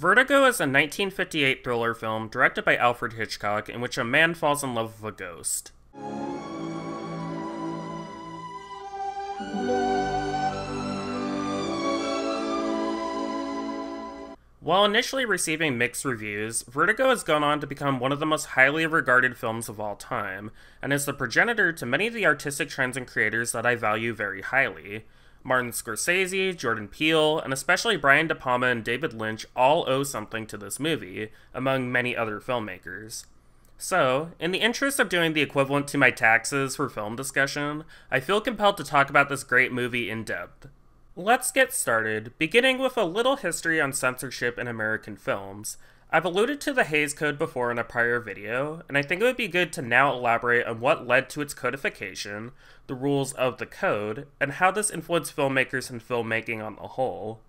Vertigo is a 1958 thriller film directed by Alfred Hitchcock in which a man falls in love with a ghost. While initially receiving mixed reviews, Vertigo has gone on to become one of the most highly regarded films of all time, and is the progenitor to many of the artistic trends and creators that I value very highly. Martin Scorsese, Jordan Peele, and especially Brian De Palma and David Lynch all owe something to this movie, among many other filmmakers. So, in the interest of doing the equivalent to my taxes for film discussion, I feel compelled to talk about this great movie in depth. Let's get started, beginning with a little history on censorship in American films. I've alluded to the Hays Code before in a prior video, and I think it would be good to now elaborate on what led to its codification, the rules of the code, and how this influenced filmmakers and filmmaking on the whole.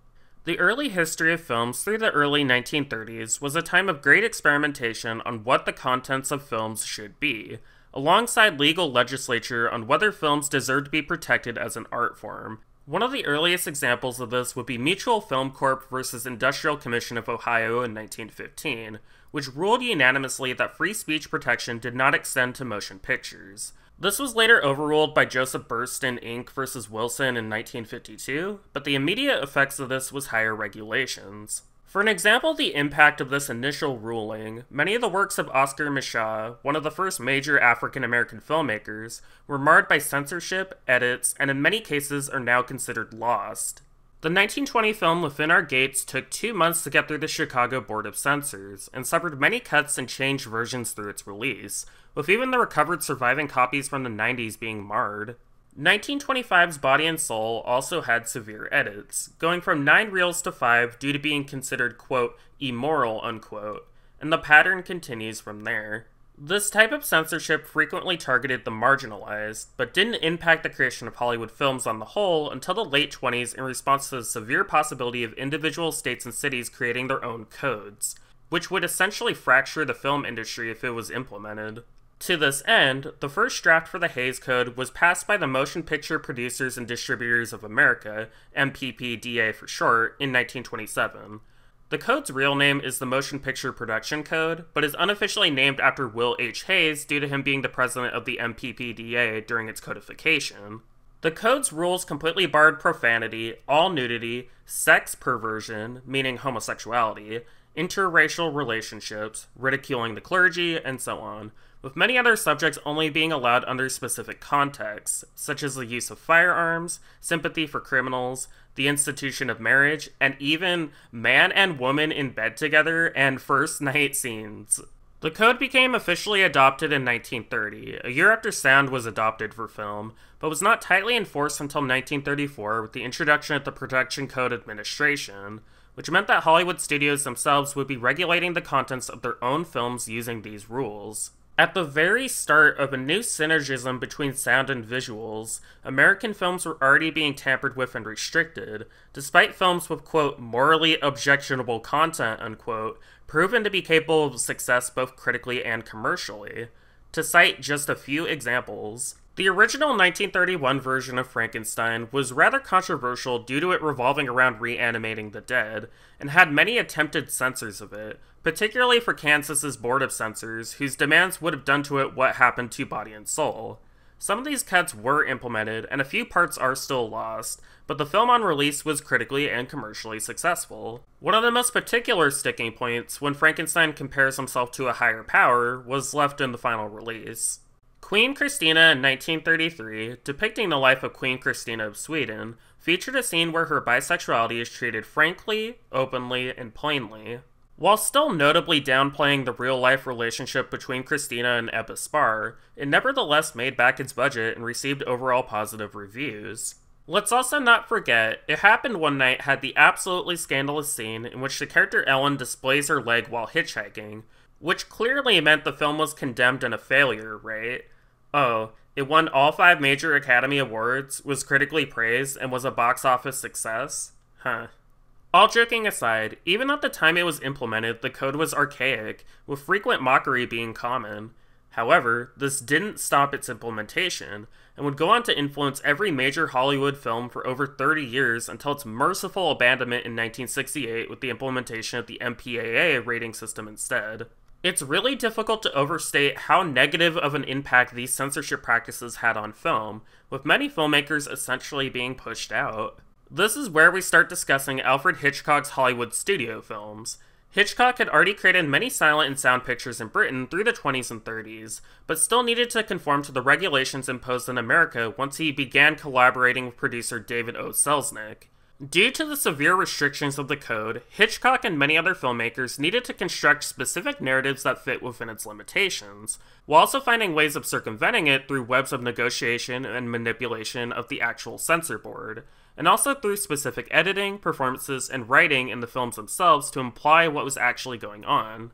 The early history of films through the early 1930s was a time of great experimentation on what the contents of films should be, alongside legal legislature on whether films deserve to be protected as an art form. One of the earliest examples of this would be Mutual Film Corp versus Industrial Commission of Ohio in 1915, which ruled unanimously that free speech protection did not extend to motion pictures. This was later overruled by Joseph Burstyn Inc. versus Wilson in 1952, but the immediate effects of this was higher regulations. For an example of the impact of this initial ruling, many of the works of Oscar Micheaux, one of the first major African-American filmmakers, were marred by censorship, edits, and in many cases are now considered lost. The 1920 film Within Our Gates took 2 months to get through the Chicago Board of Censors, and suffered many cuts and changed versions through its release, with even the recovered surviving copies from the 90s being marred. 1925's Body and Soul also had severe edits, going from 9 reels to 5 due to being considered, quote, immoral, unquote, and the pattern continues from there. This type of censorship frequently targeted the marginalized, but didn't impact the creation of Hollywood films on the whole until the late 20s in response to the severe possibility of individual states and cities creating their own codes, which would essentially fracture the film industry if it was implemented. To this end, the first draft for the Hays Code was passed by the Motion Picture Producers and Distributors of America, MPPDA for short, in 1927. The code's real name is the Motion Picture Production Code, but is unofficially named after Will H. Hays due to him being the president of the MPPDA during its codification. The code's rules completely barred profanity, all nudity, sex perversion, meaning homosexuality, interracial relationships, ridiculing the clergy, and so on, with many other subjects only being allowed under specific contexts, such as the use of firearms, sympathy for criminals, the institution of marriage, and even man and woman in bed together and first night scenes. The code became officially adopted in 1930, a year after sound was adopted for film, but was not tightly enforced until 1934 with the introduction of the Production Code Administration, which meant that Hollywood studios themselves would be regulating the contents of their own films using these rules. At the very start of a new synergism between sound and visuals, American films were already being tampered with and restricted, despite films with, quote, morally objectionable content, unquote, proven to be capable of success both critically and commercially. To cite just a few examples, the original 1931 version of Frankenstein was rather controversial due to it revolving around reanimating the dead, and had many attempted censors of it, particularly for Kansas's Board of Censors, whose demands would have done to it what happened to Body and Soul. Some of these cuts were implemented, and a few parts are still lost, but the film on release was critically and commercially successful. One of the most particular sticking points when Frankenstein compares himself to a higher power was left in the final release. Queen Christina in 1933, depicting the life of Queen Christina of Sweden, featured a scene where her bisexuality is treated frankly, openly, and plainly. While still notably downplaying the real-life relationship between Christina and Ebba Spar, it nevertheless made back its budget and received overall positive reviews. Let's also not forget, It Happened One Night had the absolutely scandalous scene in which the character Ellen displays her leg while hitchhiking, which clearly meant the film was condemned and a failure, right? Oh, it won all 5 major Academy Awards, was critically praised, and was a box office success? Huh. All joking aside, even at the time it was implemented, the code was archaic, with frequent mockery being common. However, this didn't stop its implementation, and would go on to influence every major Hollywood film for over 30 years until its merciful abandonment in 1968 with the implementation of the MPAA rating system instead. It's really difficult to overstate how negative of an impact these censorship practices had on film, with many filmmakers essentially being pushed out. This is where we start discussing Alfred Hitchcock's Hollywood studio films. Hitchcock had already created many silent and sound pictures in Britain through the 20s and 30s, but still needed to conform to the regulations imposed in America once he began collaborating with producer David O. Selznick. Due to the severe restrictions of the code, Hitchcock and many other filmmakers needed to construct specific narratives that fit within its limitations, while also finding ways of circumventing it through webs of negotiation and manipulation of the actual censor board, and also through specific editing, performances, and writing in the films themselves to imply what was actually going on.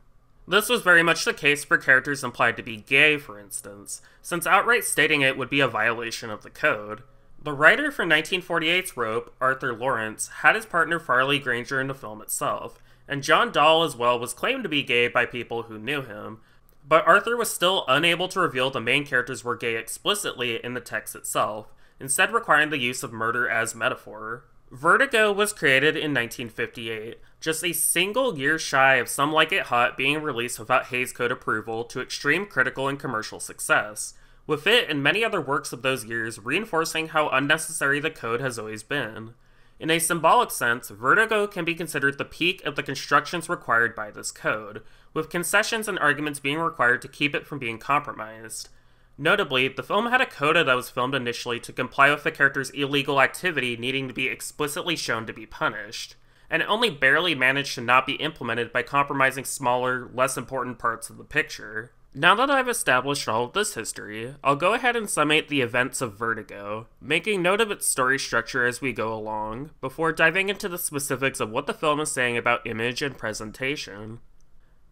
This was very much the case for characters implied to be gay, for instance, since outright stating it would be a violation of the code. The writer for 1948's Rope, Arthur Lawrence, had his partner Farley Granger in the film itself, and John Dahl as well was claimed to be gay by people who knew him, but Arthur was still unable to reveal the main characters were gay explicitly in the text itself, instead requiring the use of murder as metaphor. Vertigo was created in 1958, just a single year shy of Some Like It Hot being released without Hays Code approval to extreme critical and commercial success, with it and many other works of those years reinforcing how unnecessary the code has always been. In a symbolic sense, Vertigo can be considered the peak of the constructions required by this code, with concessions and arguments being required to keep it from being compromised. Notably, the film had a coda that was filmed initially to comply with the character's illegal activity needing to be explicitly shown to be punished, and it only barely managed to not be implemented by compromising smaller, less important parts of the picture. Now that I've established all of this history, I'll go ahead and summate the events of Vertigo, making note of its story structure as we go along, before diving into the specifics of what the film is saying about image and presentation.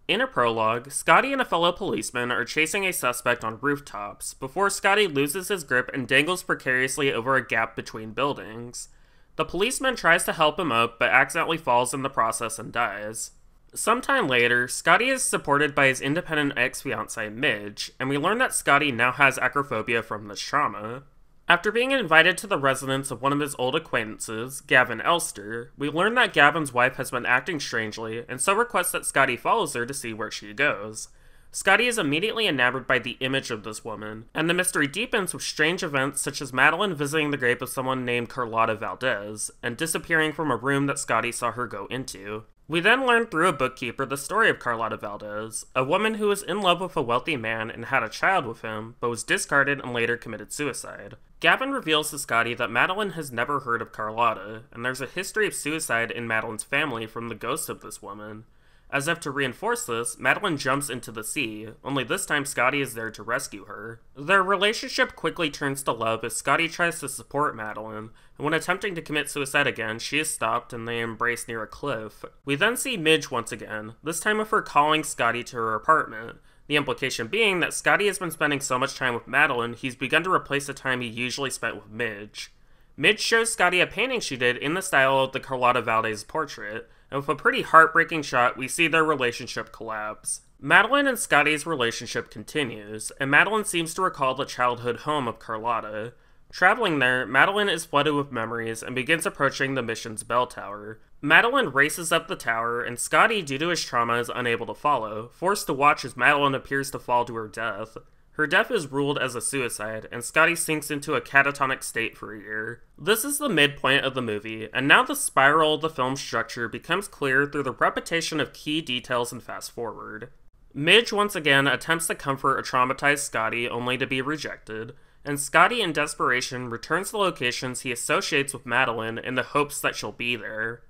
In a prologue, Scotty and a fellow policeman are chasing a suspect on rooftops, before Scotty loses his grip and dangles precariously over a gap between buildings. The policeman tries to help him up, but accidentally falls in the process and dies. Sometime later, Scotty is supported by his independent ex-fiancée Midge, and we learn that Scotty now has acrophobia from this trauma. After being invited to the residence of one of his old acquaintances, Gavin Elster, we learn that Gavin's wife has been acting strangely, and so requests that Scotty follows her to see where she goes. Scotty is immediately enamored by the image of this woman, and the mystery deepens with strange events such as Madeline visiting the grave of someone named Carlotta Valdez, and disappearing from a room that Scotty saw her go into. We then learn through a bookkeeper the story of Carlotta Valdez, a woman who was in love with a wealthy man and had a child with him, but was discarded and later committed suicide. Gavin reveals to Scotty that Madeline has never heard of Carlotta, and there's a history of suicide in Madeline's family from the ghost of this woman. As if to reinforce this, Madeline jumps into the sea, only this time Scotty is there to rescue her. Their relationship quickly turns to love as Scotty tries to support Madeline, and when attempting to commit suicide again, she is stopped and they embrace near a cliff. We then see Midge once again, this time with her calling Scotty to her apartment, the implication being that Scotty has been spending so much time with Madeline, he's begun to replace the time he usually spent with Midge. Midge shows Scotty a painting she did in the style of the Carlotta Valdez portrait, and with a pretty heartbreaking shot, we see their relationship collapse. Madeline and Scotty's relationship continues, and Madeline seems to recall the childhood home of Carlotta. Traveling there, Madeline is flooded with memories and begins approaching the mission's bell tower. Madeline races up the tower, and Scotty, due to his trauma, is unable to follow, forced to watch as Madeline appears to fall to her death. Her death is ruled as a suicide, and Scotty sinks into a catatonic state for a year. This is the midpoint of the movie, and now the spiral of the film's structure becomes clear through the repetition of key details and fast forward. Midge once again attempts to comfort a traumatized Scotty only to be rejected, and Scotty in desperation returns to locations he associates with Madeline in the hopes that she'll be there.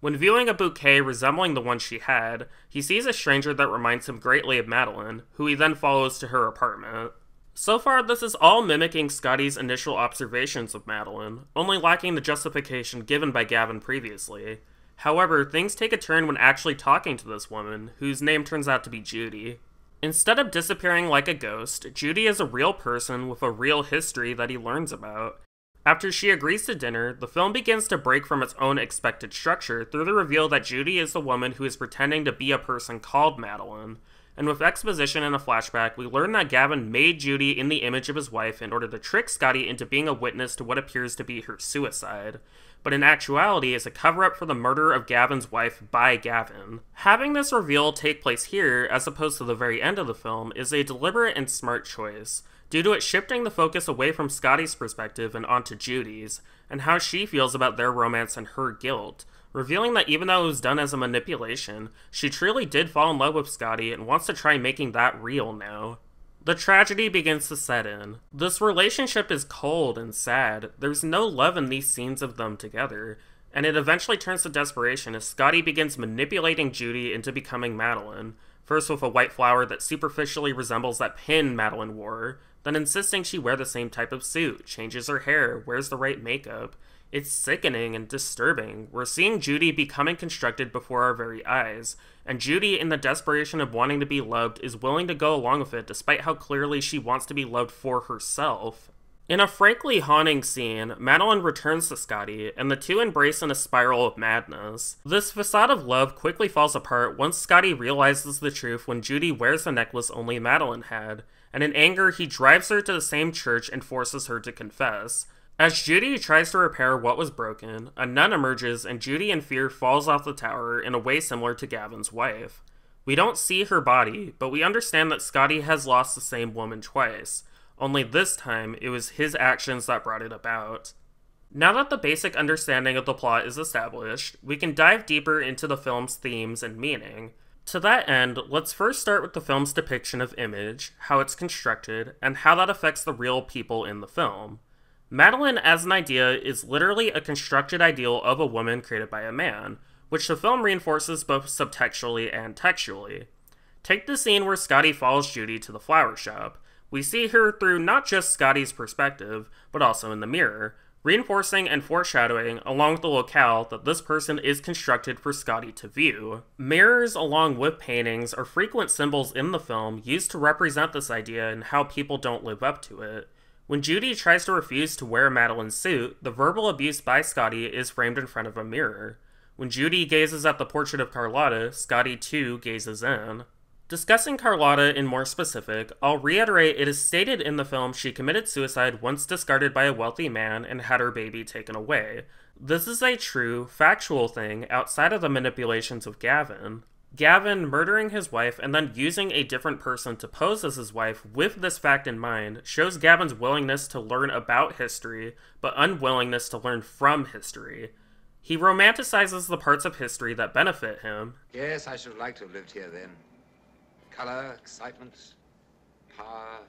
When viewing a bouquet resembling the one she had, he sees a stranger that reminds him greatly of Madeline, who he then follows to her apartment. So far, this is all mimicking Scotty's initial observations of Madeline, only lacking the justification given by Gavin previously. However, things take a turn when actually talking to this woman, whose name turns out to be Judy. Instead of disappearing like a ghost, Judy is a real person with a real history that he learns about. After she agrees to dinner, the film begins to break from its own expected structure through the reveal that Judy is the woman who is pretending to be a person called Madeline, and with exposition in a flashback, we learn that Gavin made Judy in the image of his wife in order to trick Scotty into being a witness to what appears to be her suicide, but in actuality is a cover-up for the murder of Gavin's wife by Gavin. Having this reveal take place here, as opposed to the very end of the film, is a deliberate and smart choice, due to it shifting the focus away from Scotty's perspective and onto Judy's, and how she feels about their romance and her guilt, revealing that even though it was done as a manipulation, she truly did fall in love with Scotty and wants to try making that real now. The tragedy begins to set in. This relationship is cold and sad. There's no love in these scenes of them together, and it eventually turns to desperation as Scotty begins manipulating Judy into becoming Madeline, first with a white flower that superficially resembles that pin Madeline wore, then insisting she wear the same type of suit, changes her hair, wears the right makeup. It's sickening and disturbing. We're seeing Judy becoming constructed before our very eyes, and Judy, in the desperation of wanting to be loved, is willing to go along with it despite how clearly she wants to be loved for herself. In a frankly haunting scene, Madeline returns to Scotty, and the two embrace in a spiral of madness. This facade of love quickly falls apart once Scotty realizes the truth when Judy wears the necklace only Madeline had, and in anger he drives her to the same church and forces her to confess. As Judy tries to repair what was broken, a nun emerges and Judy in fear falls off the tower in a way similar to Gavin's wife. We don't see her body, but we understand that Scotty has lost the same woman twice, only this time it was his actions that brought it about. Now that the basic understanding of the plot is established, we can dive deeper into the film's themes and meaning. To that end, let's first start with the film's depiction of image, how it's constructed, and how that affects the real people in the film. Madeline as an idea is literally a constructed ideal of a woman created by a man, which the film reinforces both subtextually and textually. Take the scene where Scotty follows Judy to the flower shop. We see her through not just Scotty's perspective, but also in the mirror, reinforcing and foreshadowing along with the locale that this person is constructed for Scotty to view. Mirrors along with paintings are frequent symbols in the film used to represent this idea and how people don't live up to it. When Judy tries to refuse to wear Madeline's suit, the verbal abuse by Scotty is framed in front of a mirror. When Judy gazes at the portrait of Carlotta, Scotty too gazes in. Discussing Carlotta in more specific, I'll reiterate it is stated in the film she committed suicide once discarded by a wealthy man and had her baby taken away. This is a true, factual thing outside of the manipulations of Gavin. Gavin murdering his wife and then using a different person to pose as his wife with this fact in mind shows Gavin's willingness to learn about history, but unwillingness to learn from history. He romanticizes the parts of history that benefit him. Yes, I should like to have lived here then. Color, excitement, power,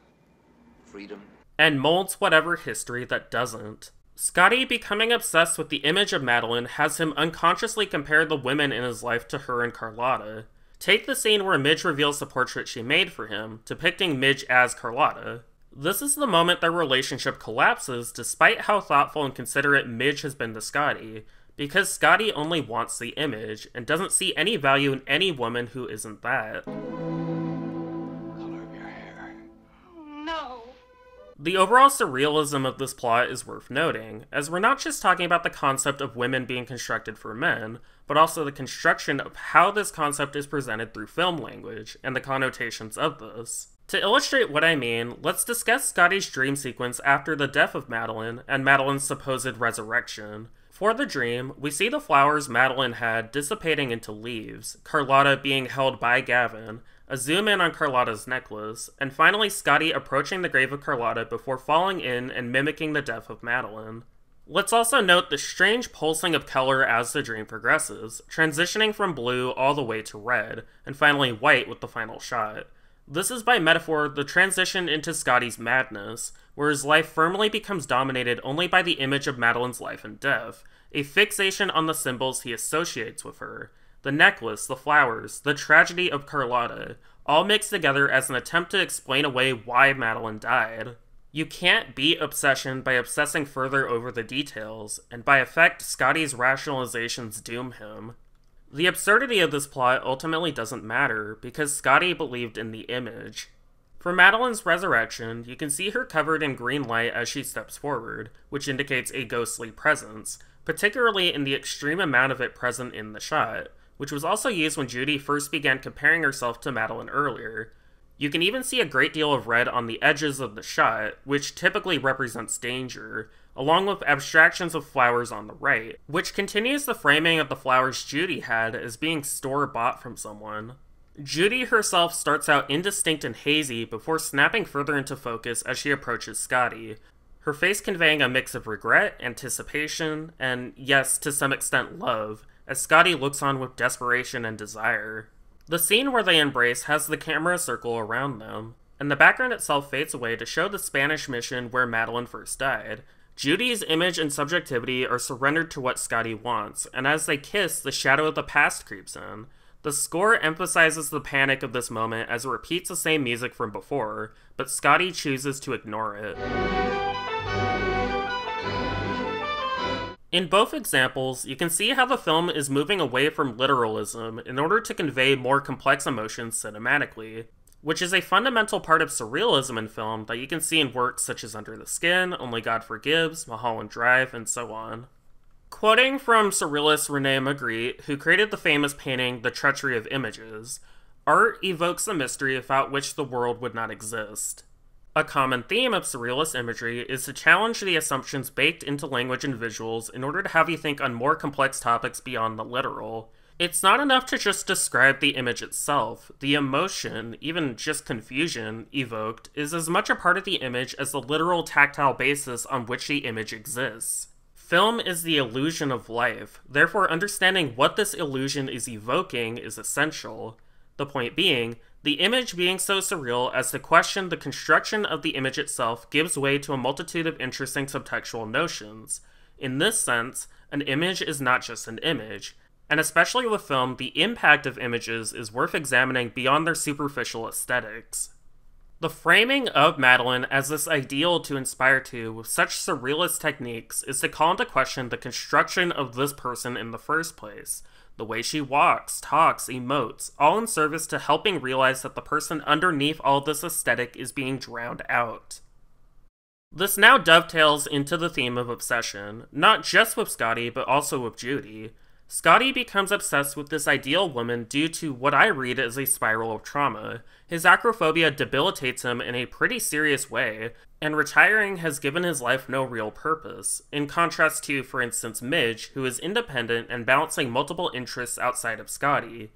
freedom. And molds whatever history that doesn't. Scotty becoming obsessed with the image of Madeline has him unconsciously compare the women in his life to her and Carlotta. Take the scene where Midge reveals the portrait she made for him, depicting Midge as Carlotta. This is the moment their relationship collapses despite how thoughtful and considerate Midge has been to Scotty, because Scotty only wants the image, and doesn't see any value in any woman who isn't that. The overall surrealism of this plot is worth noting, as we're not just talking about the concept of women being constructed for men, but also the construction of how this concept is presented through film language, and the connotations of this. To illustrate what I mean, let's discuss Scotty's dream sequence after the death of Madeline, and Madeline's supposed resurrection. For the dream, we see the flowers Madeline had dissipating into leaves, Carlotta being held by Gavin, a zoom in on Carlotta's necklace, and finally Scotty approaching the grave of Carlotta before falling in and mimicking the death of Madeline. Let's also note the strange pulsing of color as the dream progresses, transitioning from blue all the way to red, and finally white with the final shot. This is by metaphor the transition into Scotty's madness, where his life firmly becomes dominated only by the image of Madeline's life and death, a fixation on the symbols he associates with her. The necklace, the flowers, the tragedy of Carlotta, all mixed together as an attempt to explain away why Madeline died. You can't beat obsession by obsessing further over the details, and by effect, Scotty's rationalizations doom him. The absurdity of this plot ultimately doesn't matter, because Scotty believed in the image. For Madeline's resurrection, you can see her covered in green light as she steps forward, which indicates a ghostly presence, particularly in the extreme amount of it present in the shot, which was also used when Judy first began comparing herself to Madeline earlier. You can even see a great deal of red on the edges of the shot, which typically represents danger, along with abstractions of flowers on the right, which continues the framing of the flowers Judy had as being store-bought from someone. Judy herself starts out indistinct and hazy before snapping further into focus as she approaches Scotty, her face conveying a mix of regret, anticipation, and, yes, to some extent love, as Scotty looks on with desperation and desire. The scene where they embrace has the camera circle around them, and the background itself fades away to show the Spanish mission where Madeline first died. Judy's image and subjectivity are surrendered to what Scotty wants, and as they kiss, the shadow of the past creeps in. The score emphasizes the panic of this moment as it repeats the same music from before, but Scotty chooses to ignore it. In both examples, you can see how the film is moving away from literalism in order to convey more complex emotions cinematically, which is a fundamental part of surrealism in film that you can see in works such as Under the Skin, Only God Forgives, Mulholland Drive, and so on. Quoting from surrealist Rene Magritte, who created the famous painting The Treachery of Images, art evokes a mystery without which the world would not exist. A common theme of surrealist imagery is to challenge the assumptions baked into language and visuals in order to have you think on more complex topics beyond the literal. It's not enough to just describe the image itself. The emotion, even just confusion, evoked is as much a part of the image as the literal tactile basis on which the image exists. Film is the illusion of life, therefore understanding what this illusion is evoking is essential. The point being, the image being so surreal as to question the construction of the image itself gives way to a multitude of interesting subtextual notions. In this sense, an image is not just an image, and especially with film, the impact of images is worth examining beyond their superficial aesthetics. The framing of Madeline as this ideal to inspire to with such surrealist techniques is to call into question the construction of this person in the first place. The way she walks, talks, emotes, all in service to helping realize that the person underneath all this aesthetic is being drowned out. This now dovetails into the theme of obsession, not just with Scotty, but also with Judy. Scotty becomes obsessed with this ideal woman due to what I read as a spiral of trauma. His acrophobia debilitates him in a pretty serious way, and retiring has given his life no real purpose, in contrast to, for instance, Midge, who is independent and balancing multiple interests outside of Scotty.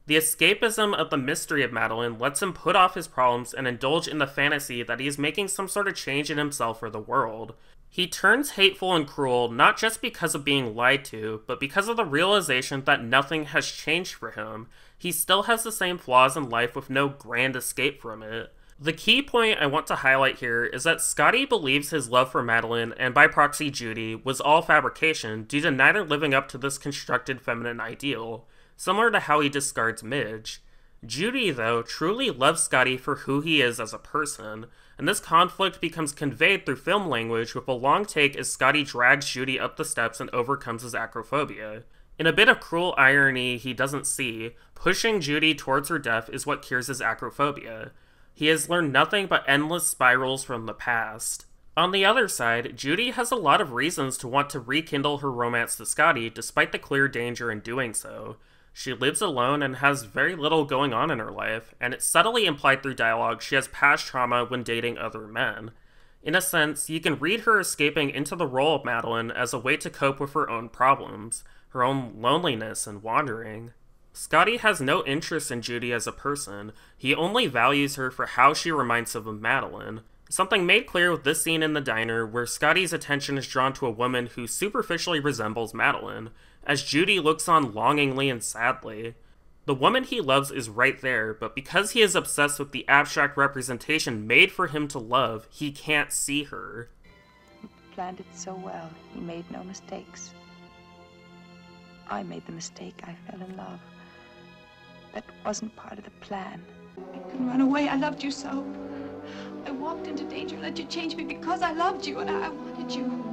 The escapism of the mystery of Madeline lets him put off his problems and indulge in the fantasy that he is making some sort of change in himself or the world. He turns hateful and cruel not just because of being lied to, but because of the realization that nothing has changed for him. He still has the same flaws in life with no grand escape from it. The key point I want to highlight here is that Scotty believes his love for Madeline, and by proxy Judy, was all fabrication due to neither living up to this constructed feminine ideal, similar to how he discards Midge. Judy, though, truly loves Scotty for who he is as a person, and this conflict becomes conveyed through film language with a long take as Scotty drags Judy up the steps and overcomes his acrophobia. In a bit of cruel irony he doesn't see, pushing Judy towards her death is what cures his acrophobia. He has learned nothing but endless spirals from the past. On the other side, Judy has a lot of reasons to want to rekindle her romance to Scotty despite the clear danger in doing so. She lives alone and has very little going on in her life, and it's subtly implied through dialogue she has past trauma when dating other men. In a sense, you can read her escaping into the role of Madeline as a way to cope with her own problems, her own loneliness and wandering. Scotty has no interest in Judy as a person, he only values her for how she reminds him of Madeline. Something made clear with this scene in the diner where Scotty's attention is drawn to a woman who superficially resembles Madeline, as Judy looks on longingly and sadly. The woman he loves is right there, but because he is obsessed with the abstract representation made for him to love, he can't see her. He planned it so well, he made no mistakes. I made the mistake, I fell in love. That wasn't part of the plan. I couldn't run away, I loved you so. I walked into danger, let you change me because I loved you and I wanted you.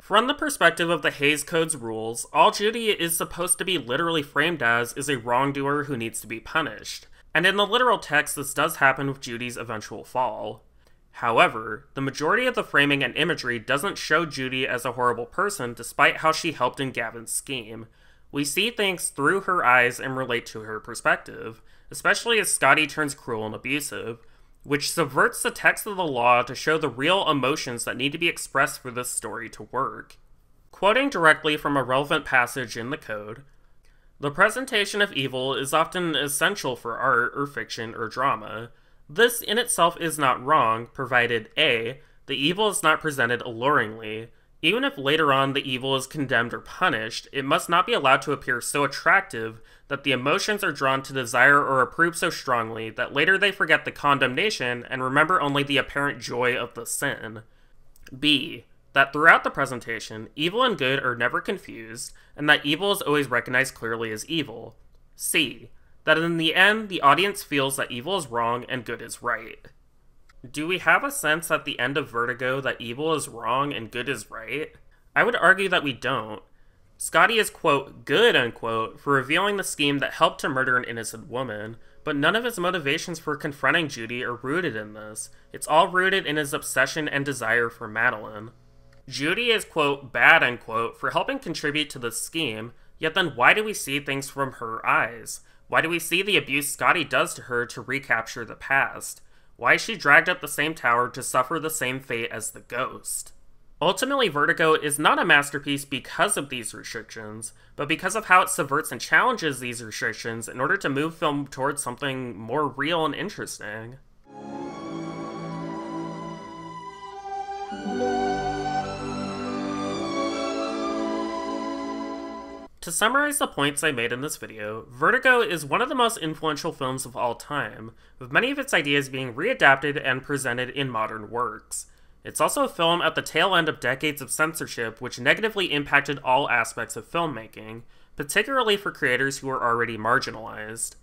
From the perspective of the Hays Code's rules, all Judy is supposed to be literally framed as is a wrongdoer who needs to be punished, and in the literal text this does happen with Judy's eventual fall. However, the majority of the framing and imagery doesn't show Judy as a horrible person despite how she helped in Gavin's scheme. We see things through her eyes and relate to her perspective, especially as Scotty turns cruel and abusive, which subverts the text of the law to show the real emotions that need to be expressed for this story to work. Quoting directly from a relevant passage in the code, "The presentation of evil is often essential for art or fiction or drama. This in itself is not wrong, provided A, the evil is not presented alluringly. Even if later on the evil is condemned or punished, it must not be allowed to appear so attractive that the emotions are drawn to desire or approve so strongly that later they forget the condemnation and remember only the apparent joy of the sin. B, that throughout the presentation, evil and good are never confused, and that evil is always recognized clearly as evil. C, that in the end, the audience feels that evil is wrong and good is right." Do we have a sense at the end of Vertigo that evil is wrong and good is right? I would argue that we don't. Scotty is, quote, good, unquote, for revealing the scheme that helped to murder an innocent woman, but none of his motivations for confronting Judy are rooted in this. It's all rooted in his obsession and desire for Madeline. Judy is, quote, bad, unquote, for helping contribute to this scheme, yet then why do we see things from her eyes? Why do we see the abuse Scotty does to her to recapture the past? Why is she dragged up the same tower to suffer the same fate as the ghost? Ultimately, Vertigo is not a masterpiece because of these restrictions, but because of how it subverts and challenges these restrictions in order to move film towards something more real and interesting. To summarize the points I made in this video, Vertigo is one of the most influential films of all time, with many of its ideas being readapted and presented in modern works. It's also a film at the tail end of decades of censorship which negatively impacted all aspects of filmmaking, particularly for creators who are already marginalized.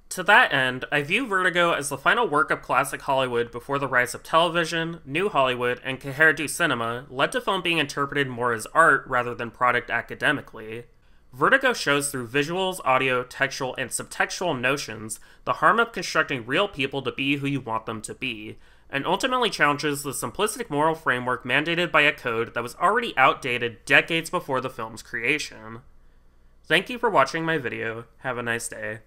To that end, I view Vertigo as the final work of classic Hollywood before the rise of television, New Hollywood, and Quejer du Cinema led to film being interpreted more as art rather than product academically. Vertigo shows through visuals, audio, textual, and subtextual notions the harm of constructing real people to be who you want them to be, and ultimately challenges the simplistic moral framework mandated by a code that was already outdated decades before the film's creation. Thank you for watching my video. Have a nice day.